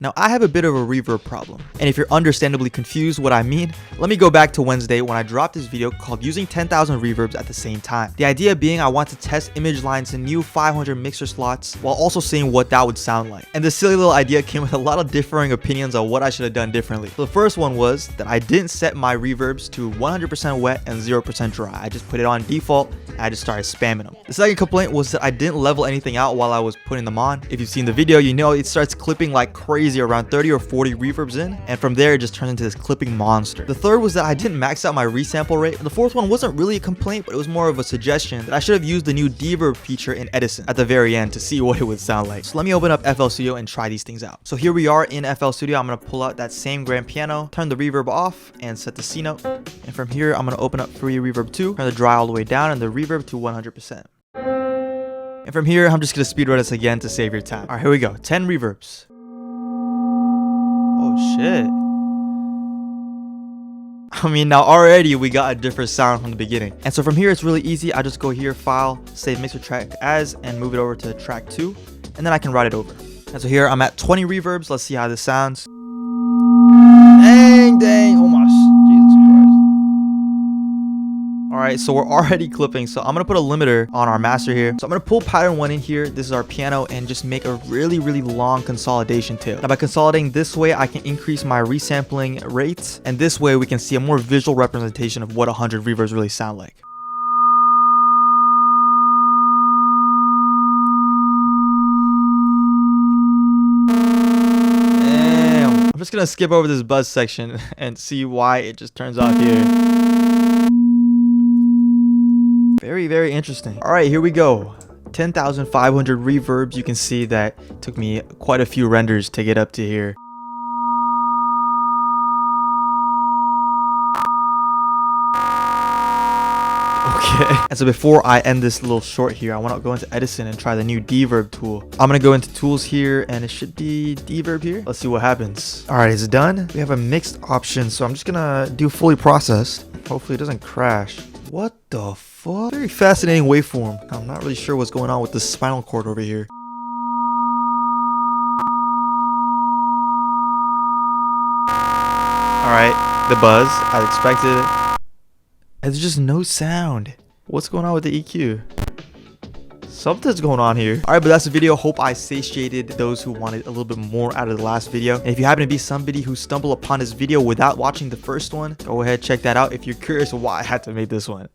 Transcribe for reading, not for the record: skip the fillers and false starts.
Now, I have a bit of a reverb problem, and if you're understandably confused what I mean, let me go back to Wednesday when I dropped this video called using 10,000 reverbs at the same time. The idea being I want to test image lines in new 500 mixer slots while also seeing what that would sound like. And this silly little idea came with a lot of differing opinions on what I should have done differently. So the first one was that I didn't set my reverbs to 100% wet and 0% dry. I just put it on default and I just started spamming them. The second complaint was that I didn't level anything out while I was putting them on. If you've seen the video, you know it starts clipping like crazy around 30 or 40 reverbs in, and from there it just turns into this clipping monster. The third was that I didn't max out my resample rate. The fourth one wasn't really a complaint, but it was more of a suggestion that I should have used the new reverb feature in Edison at the very end to see what it would sound like. So let me open up FL Studio and try these things out. So here we are in FL Studio. I'm going to pull out that same grand piano, turn the reverb off, and set the C note. And from here, I'm going to open up Free Reverb 2, turn the dry all the way down, and the reverb to 100%. And from here, I'm just going to speedrun this again to save your time. All right, here we go. 10 reverbs. Oh shit. I mean, now already we got a different sound from the beginning. And so from here, it's really easy. I just go here, File, Save Mixer Track As, and move it over to track 2. And then I can write it over. And so here I'm at 20 reverbs. Let's see how this sounds. Dang. Oh my, Jesus Christ. Alright, so we're already clipping, so I'm going to put a limiter on our master here. So I'm going to pull pattern 1 in here. This is our piano, and just make a really long consolidation tail. Now by consolidating this way, I can increase my resampling rates, and this way we can see a more visual representation of what 100 reverbs really sound like. Damn. I'm just going to skip over this buzz section and see why it just turns off here. Very interesting. All right, here we go. 10,500 reverbs. You can see that it took me quite a few renders to get up to here. Okay. And so before I end this little short here, I want to go into Edison and try the new reverb tool. I'm going to go into tools here, and it should be reverb here. Let's see what happens. All right, it's done. We have a mixed option, so I'm just going to do fully processed. Hopefully it doesn't crash. What the fuck? Very fascinating waveform. I'm not really sure what's going on with this spinal cord over here. Alright, the buzz, as expected. And there's just no sound. What's going on with the EQ? Something's going on here. Alright, but that's the video. Hope I satiated those who wanted a little bit more out of the last video. And if you happen to be somebody who stumbled upon this video without watching the first one, go ahead, check that out if you're curious why I had to make this one.